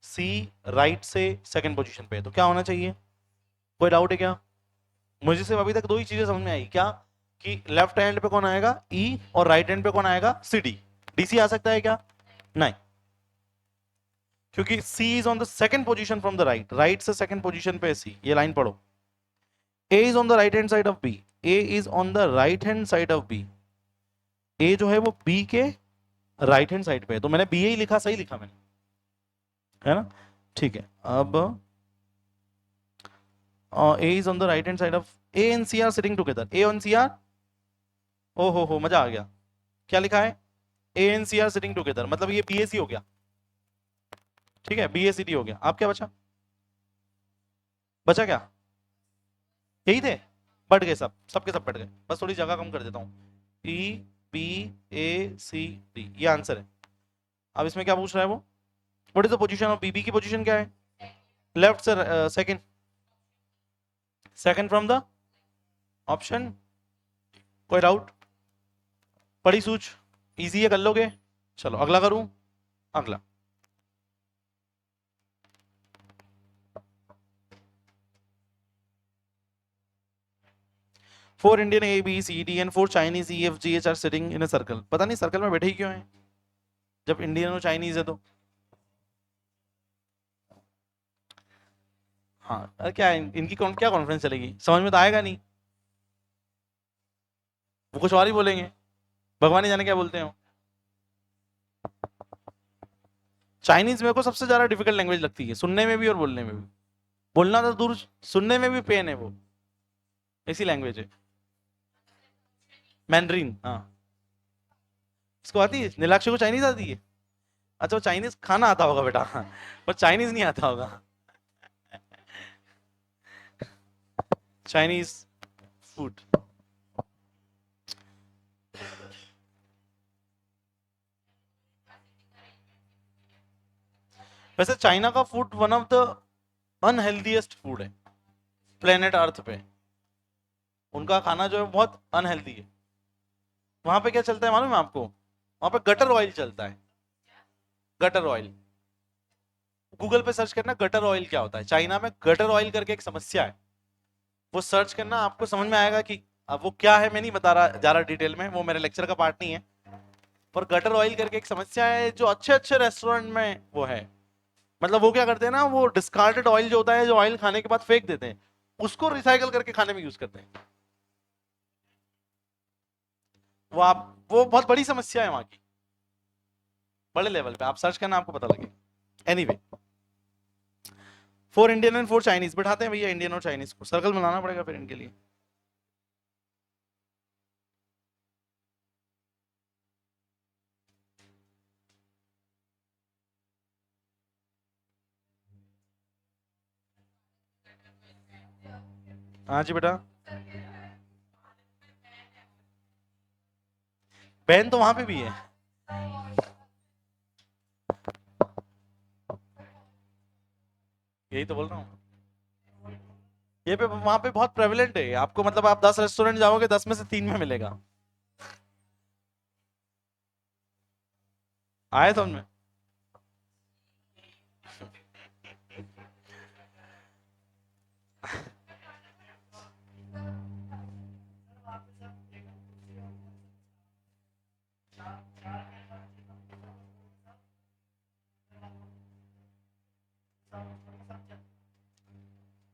C राइट से सेकंड पोजीशन पे है, तो क्या होना चाहिए? कोई डाउट है क्या? मुझे सिर्फ अभी तक दो ही चीजें समझ में आई, क्या? कि लेफ्ट हैंड पे कौन आएगा ई और राइट हैंड पे कौन आएगा सी डी। डीसी आ सकता है क्या? नहीं, क्योंकि C is on the second position from the right, right से सेकंड पोजीशन पे सी। ये लाइन पढ़ो, A is on the right hand side of B, A is on the right hand side of B, A जो है वो बी के राइट हैंड साइड पे है, तो मैंने बी ही लिखा, सही लिखा मैंने, है ना? ठीक है, अब A is on the right hand side of, A and C are sitting together, A and C are, ओ हो मजा आ गया। क्या लिखा है? A and C are sitting together, मतलब ये बी ए सी हो गया, ठीक है, बी ए सी डी हो गया। आप क्या बचा? बचा क्या? यही थे, बढ़ गए, सब सबके सब बढ़ गए, बस थोड़ी जगह कम कर देता हूँ। E B A C D, ये आंसर है। अब इसमें क्या पूछ रहा है वो, what is the position of B, B की पोजीशन क्या है? लेफ्ट से second, second from the option. कोई डाउट? पढ़ी सूझ, इजी है, कर लोगे? चलो अगला करूं, अगला। Four Indian A B C D and four Chinese E F G H are sitting in a circle. पता नहीं सर्कल में बैठे ही क्यों हैं, जब इंडियन और चाइनीज है तो। हाँ, अरे क्या है, इनकी क्या कॉन्फ्रेंस चलेगी, समझ में तो आएगा नहीं, वो कुछ और ही बोलेंगे, भगवान ही जाने क्या बोलते हो। चाइनीज मेरे को सबसे ज्यादा डिफिकल्ट लैंग्वेज लगती है, सुनने में भी और बोलने में भी। बोलना तो दूर, सुनने में भी पेन है, वो ऐसी लैंग्वेज है। मैंड्रीन, हाँ। इसको आती है, नीलाक्षी को चाइनीज आती है? अच्छा, वो चाइनीज खाना आता होगा बेटा, पर चाइनीज नहीं आता होगा। Chinese food. वैसे चाइना का food one of the unhealthiest food है प्लेनेट अर्थ पे। उनका खाना जो है बहुत अनहेल्दी है। वहां पे क्या चलता है मालूम है आपको? वहां पे गटर ऑयल चलता है, गटर ऑयल। गूगल पे सर्च करना गटर ऑयल क्या होता है। चाइना में गटर ऑयल करके एक समस्या है, वो सर्च करना, आपको समझ में आएगा कि अब वो क्या है। मैं नहीं बता रहा जा रहा डिटेल में, वो मेरे लेक्चर का पार्ट नहीं है। पर गटर ऑयल करके एक समस्या है जो अच्छे अच्छे रेस्टोरेंट में वो है। मतलब वो क्या करते हैं ना, वो डिस्कार्डेड ऑयल जो होता है, जो ऑयल खाने के बाद फेंक देते हैं, उसको रिसाइकल करके खाने में यूज करते हैं। वो बहुत बड़ी समस्या है वहां की, बड़े लेवल पे। आप सर्च करना, आपको पता लगेगा। Anyway, four Indian and four Chinese बिठाते हैं भैया, इंडियन और चाइनीज को सर्कल बनाना पड़ेगा फिर इनके लिए। हाँ जी बेटा, बहन तो वहां पे भी है। यही तो बोल रहा हूँ, ये पे वहां पे बहुत प्रेवलेंट है आपको। मतलब आप 10 रेस्टोरेंट जाओगे, 10 में से 3 में मिलेगा। आए समझ में?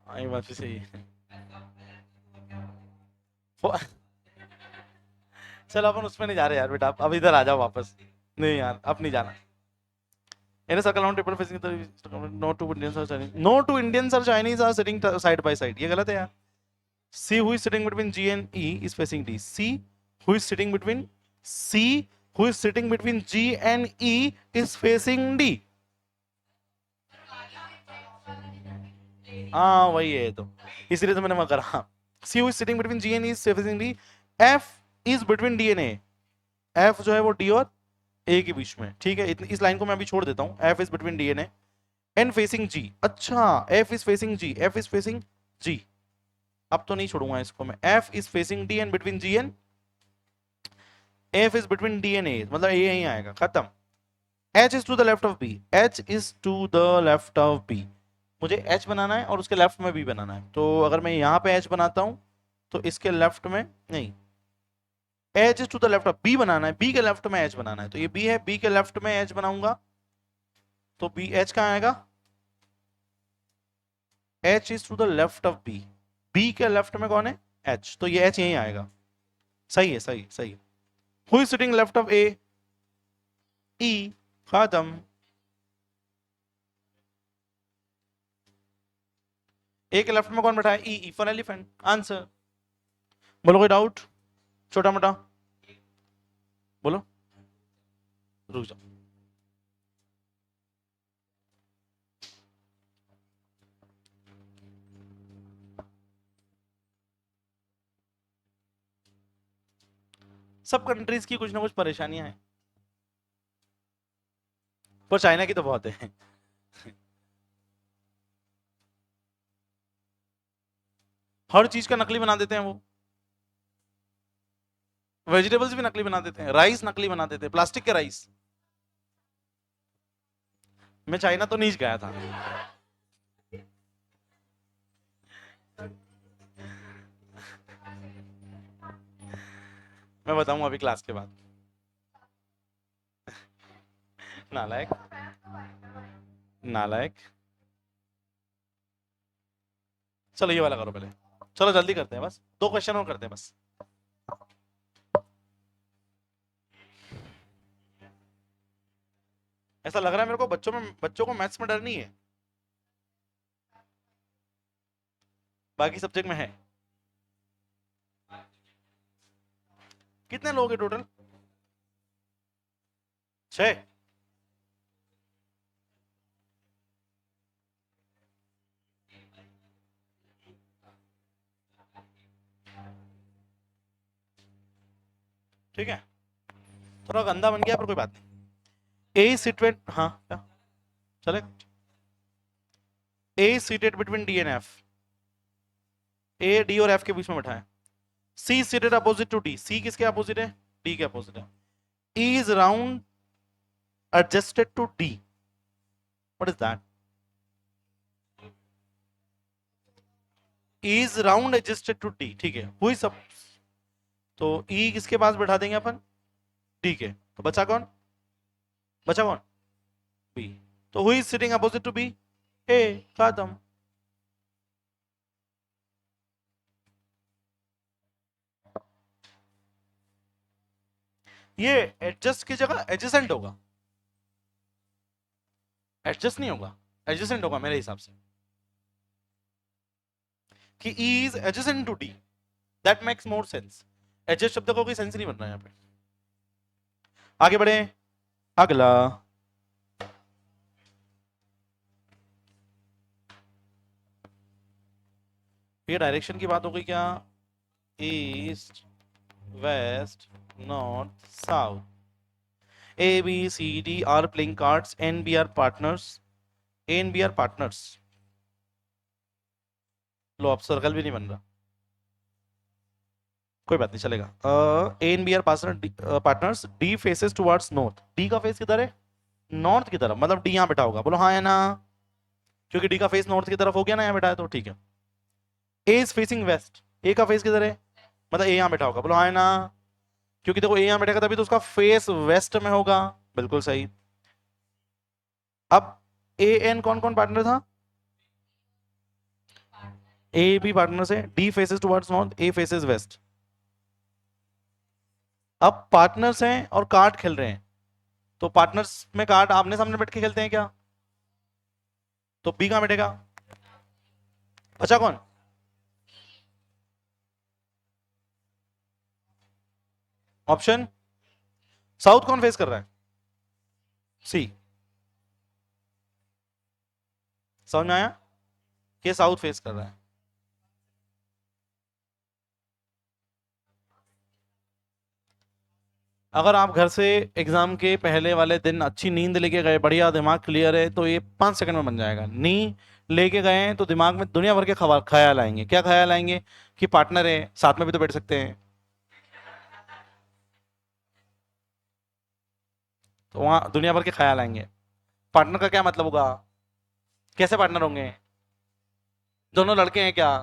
हाँ, ये बात भी सही है। फो- चलो अपन उसमें नहीं जा रहे यार बेटा, अब इधर आ जाओ वापस। नहीं यार, अब नहीं जाना। In a circle around table facing the no two Indians or Chinese. No two Indians or Chinese are sitting side by side. ये गलत है यार। C who is sitting between G and E is facing D. C who is sitting between C who is sitting between G and E is facing D. हाँ वही है, तो इसलिए तो मैंने वहां करा। C who is sitting between G and E is facing D. F is between D and A. F जो है वो D और A के बीच में, ठीक है। इस लाइन को मैं अभी छोड़ देता हूँ। F is between D and A. N facing G. अच्छा, F is facing G. F is facing G. अब तो नहीं छोड़ूंगा इसको मैं। F is facing D and between G and F is between D and A, मतलब A यहीं आएगा, खत्म। H is to the left of B. H is to the left of B. मुझे H बनाना है और उसके लेफ्ट में B बनाना है। तो अगर मैं यहाँ पे H बनाता हूँ तो इसके लेफ्ट में नहीं, H is to the left of B बनाना है, बी के लेफ्ट में एच बनाना है, तो ये बी है, बी के लेफ्ट में एच बनाऊंगा तो बी एच कहां आएगा, H is to the left of B, B के लेफ्ट में कौन है, एच, तो ये एच यहीं आएगा। सही है, सही सही। Who is sitting left of A, E, खत्म। ए के लेफ्ट में कौन बैठा है, ई फॉर एलिफेंट, आंसर। बोलो कोई डाउट, छोटा मोटा बोलो, रुक जाओ। सब कंट्रीज की कुछ ना कुछ परेशानियां हैं, पर चाइना की तो बहुत है। हर चीज का नकली बना देते हैं वो, वेजिटेबल्स भी नकली बना देते हैं, राइस नकली बना देते हैं, प्लास्टिक के राइस। मैं चाइना तो नहीं गया था। मैं बताऊंगा अभी क्लास के बाद। नालायक, नालायक। चलो ये वाला करो पहले, चलो जल्दी करते हैं, बस 2 क्वेश्चन और करते हैं बस। ऐसा लग रहा है मेरे को बच्चों को मैथ्स में डर नहीं है, बाकी सब्जेक्ट में है। कितने लोग हैं टोटल, 6। ठीक है, थोड़ा गंदा बन गया पर कोई बात नहीं। ए सीटेड, हाँ क्या चले, A seated between D and F, A D और एफ के बीच में बैठा है। C seated opposite to D, C किसके अपोजिट है, डी के अपोजिट है। E is round adjusted to D, what is that, E is round adjusted to D, ठीक है, हुई सब। तो E किसके पास बैठा देंगे अपन, D के, तो बचा कौन, बचा कौन, B, तो हुई sitting opposite to B, A, खत्म। ये एडजस्ट की जगह एडजेसेंट होगा, एडजस्ट नहीं होगा, एडजेसेंट होगा मेरे हिसाब से, कि E is adjacent to D, that makes more sense। Adjust शब्द का कोई सेंस नहीं बन रहा है यहाँ पे। आगे बढ़े, अगला, ये डायरेक्शन की बात हो गई क्या, east west north south, A B C D are playing cards, N B are partners, A N B are partners। लो अब सर्कल भी नहीं बन रहा, कोई बात नहीं चलेगा। A N B are partners, D faces towards north, D का फेस किधर है, नॉर्थ की तरफ, मतलब D यहाँ बैठा होगा, बोलो हाँ है ना, क्योंकि D का फेस नॉर्थ की तरफ हो गया ना, यहाँ बैठा है तो ठीक है। A is facing west, A का फेस किधर है, मतलब A यहाँ बैठा होगा, बोलो हाँ है ना, क्योंकि देखो A यहाँ बैठेगा तभी तो उसका फेस वेस्ट में होगा, बिल्कुल सही। अब ए एन कौन कौन पार्टनर था, ए बी पार्टनर से, डी फेसेस टुवर्ड्स नॉर्थ, ए फेसेस वेस्ट। अब पार्टनर्स हैं और कार्ड खेल रहे हैं, तो पार्टनर्स में कार्ड आमने सामने बैठ के खेलते हैं क्या, तो बी कहां बैठेगा, बचा कौन, ऑप्शन, साउथ कौन फेस कर रहा है, सी, समझ में आया, कि साउथ फेस कर रहा है। अगर आप घर से एग्जाम के पहले वाले दिन अच्छी नींद लेके गए, बढ़िया दिमाग क्लियर है, तो ये 5 सेकंड में बन जाएगा। नींद लेके गए हैं तो दिमाग में दुनिया भर के ख्याल आएंगे, क्या ख्याल आएंगे, कि पार्टनर है, साथ में भी तो बैठ सकते हैं, तो वहां दुनिया भर के ख्याल आएंगे। पार्टनर का क्या मतलब होगा, कैसे पार्टनर होंगे, दोनों लड़के हैं क्या,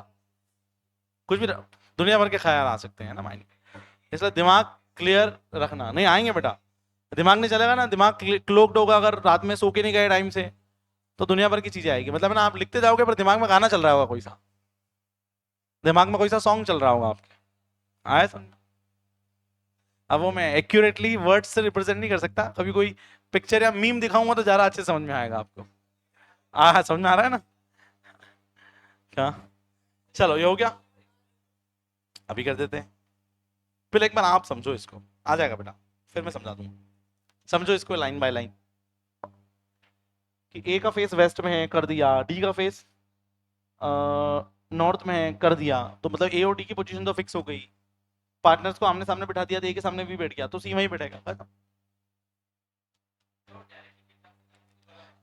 कुछ भी, दुनिया भर के ख्याल आ सकते हैं ना माइंड में। इसलिए दिमाग क्लियर रखना। नहीं आएंगे बेटा, दिमाग नहीं चलेगा ना, दिमाग क्लोक्ड होगा, अगर रात में सो के नहीं गए टाइम से तो दुनिया भर की चीजें आएगी। मतलब ना, आप लिखते जाओगे पर दिमाग में गाना चल रहा होगा, कोई सा दिमाग में कोई सा सॉन्ग चल रहा होगा आपके। आया समझ? अब वो मैं एक्यूरेटली वर्ड्स से रिप्रेजेंट नहीं कर सकता, कभी कोई पिक्चर या मीम दिखाऊंगा तो ज्यादा अच्छे समझ में आएगा आपको। समझ में आ रहा है ना? क्या? चलो ये हो गया, अभी कर देते हैं। फिर एक बार आप समझो इसको, आ जाएगा बेटा, फिर मैं समझा दूंगा। समझो इसको लाइन बाय लाइन, कि ए का फेस वेस्ट में है, कर दिया। डी का फेस नॉर्थ में है, कर दिया। तो मतलब ए और डी की पोजीशन तो फिक्स हो गई। पार्टनर्स को आमने सामने बिठा दिया तो ए के सामने भी बैठ गया, तो सी वहीं बैठेगा, खत्म।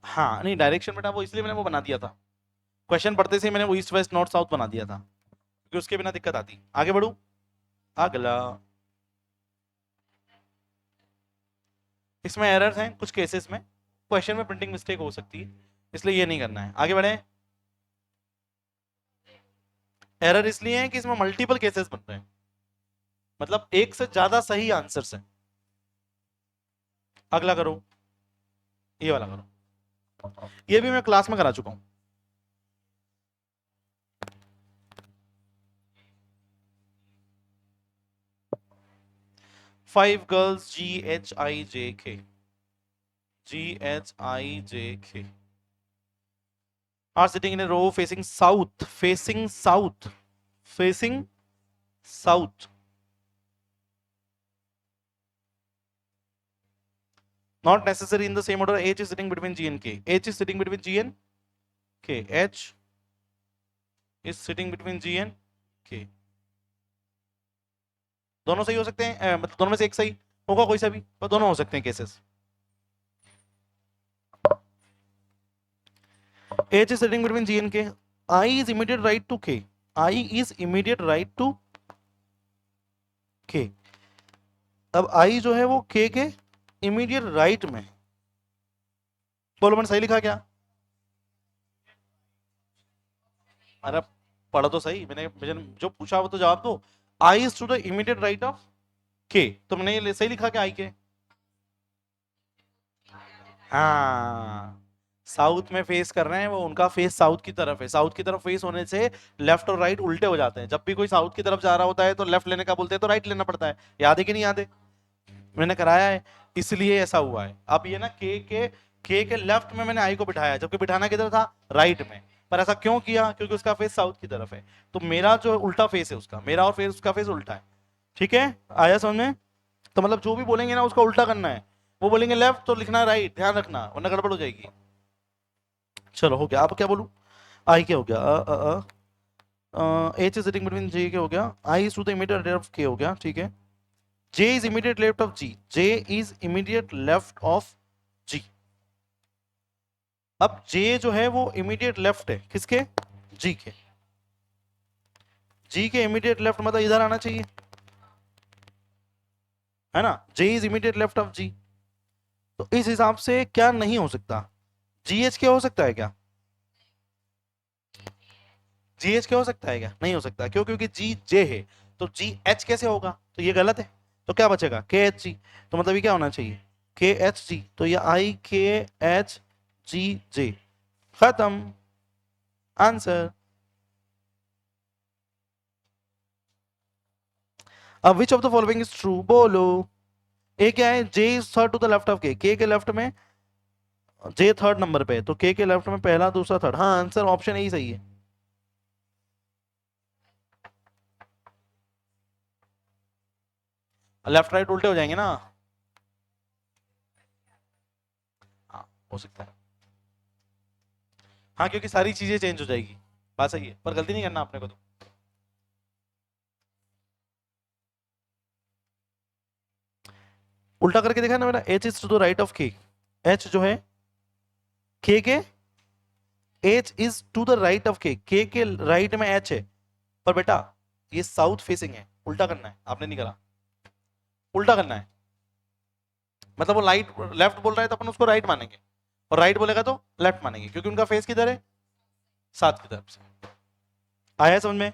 हाँ नहीं, डायरेक्शन बेटा वो इसलिए मैंने वो बना दिया था, क्वेश्चन पढ़ते से मैंने वो ईस्ट वेस्ट नॉर्थ साउथ बना दिया था, क्योंकि उसके बिना दिक्कत आती। आगे बढ़ू, अगला। इसमें एरर्स हैं कुछ केसेस में, क्वेश्चन में प्रिंटिंग मिस्टेक हो सकती है, इसलिए ये नहीं करना है। आगे बढ़े। एरर इसलिए है कि इसमें मल्टीपल केसेस बन रहे हैं, मतलब एक से ज्यादा सही आंसर्स हैं। अगला करो, ये वाला करो, ये भी मैं क्लास में करा चुका हूं। 5 girls GHIJK, GHIJK are sitting in a row facing south, facing south, facing south. Not necessary in the same order. H is sitting between G and K. H is sitting between G and K. H is sitting between G and K. दोनों सही हो सकते हैं, मतलब दोनों में से एक सही होगा कोई सा भी, पर दोनों हो सकते हैं cases. H is sitting between G and K. I is immediate right to K. I is immediate right to K. अब I जो है वो K के इमीडिएट राइट में। बोलो मैंने सही लिखा क्या? अरे पढ़ो तो सही, मैंने जो पूछा वो तो जवाब दो। I is to the immediate right of K, तो मैंने ये सही लिखा क्या I के? हाँ, साउथ में फेस कर रहे हैं वो, उनका फेस साउथ की तरफ है। साउथ की तरफ फेस होने से लेफ्ट और राइट उल्टे हो जाते हैं। जब भी कोई साउथ की तरफ जा रहा होता है तो लेफ्ट लेने का बोलते हैं तो राइट लेना पड़ता है। याद है कि नहीं याद है? मैंने कराया है, इसलिए ऐसा हुआ है। अब ये ना के लेफ्ट में मैंने आई को बिठाया, जबकि बिठाना किधर था? राइट में। पर ऐसा क्यों किया? क्योंकि उसका फेस साउथ की तरफ है, तो मेरा जो उल्टा फेस है उसका, मेरा और फेस उसका फेस उल्टा है। ठीक है, आया समझ में? तो मतलब जो भी बोलेंगे ना उसका उल्टा करना है। वो बोलेंगे लेफ्ट तो लिखना है राइट, ध्यान रखना वरना गड़बड़ हो जाएगी। चलो हो गया। अब क्या बोलूं? आई क्या हो गया? H is sitting between J K हो गया, I is to the immediate left K हो गया, ठीक है। J is immediate left of G. J is immediate left of G. अब J जो है वो immediate left है किसके? G के। G के immediate left मतलब इधर आना चाहिए, है ना? J is immediate left of G। तो इस हिसाब से क्या नहीं हो सकता? GH क्या हो सकता है क्या? GH क्या हो सकता है क्या? नहीं हो सकता। क्यों? क्योंकि G J है, तो GH कैसे होगा? तो ये गलत है। तो क्या बचेगा? KHG। तो मतलब ये क्या होना चाहिए? KHG। तो ये IKHGJ, खत्म, आंसर। अब which of the following is true? बोलो। ए क्या है? J is third to the left of K. K left में जे थर्ड नंबर पे है, तो के लेफ्ट में पहला दूसरा थर्ड। हाँ, आंसर ऑप्शन ए सही है। लेफ्ट राइट उल्टे हो जाएंगे ना? हाँ हो सकता है। हाँ क्योंकि सारी चीजें चेंज हो जाएगी, बात सही है, पर गलती नहीं करना आपने को। तो उल्टा करके देखा ना मेरा, H is to the right of K. H जो है के H is to the right of K right में एच है। पर बेटा ये साउथ फेसिंग है, उल्टा करना है, आपने नहीं करा। उल्टा करना है, मतलब वो लाइट लेफ्ट बोल रहा है तो अपन उसको राइट मानेंगे, और राइट बोलेगा तो लेफ्ट मानेंगे, क्योंकि उनका फेस किधर है? साथ की तरफ से। आया समझ में?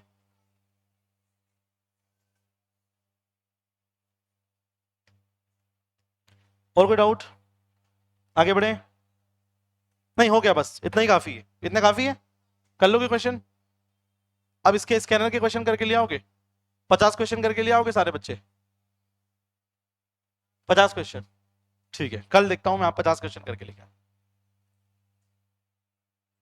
और कोई डाउट? आगे बढ़े? नहीं, हो गया, बस इतना ही काफी है, इतना काफी है। कर लोगे क्वेश्चन? अब इसके स्कैनर के क्वेश्चन करके ले आओगे? 50 क्वेश्चन करके ले आओगे सारे बच्चे? 50 क्वेश्चन, ठीक है, कल देखता हूं मैं आप 50 क्वेश्चन करके लेके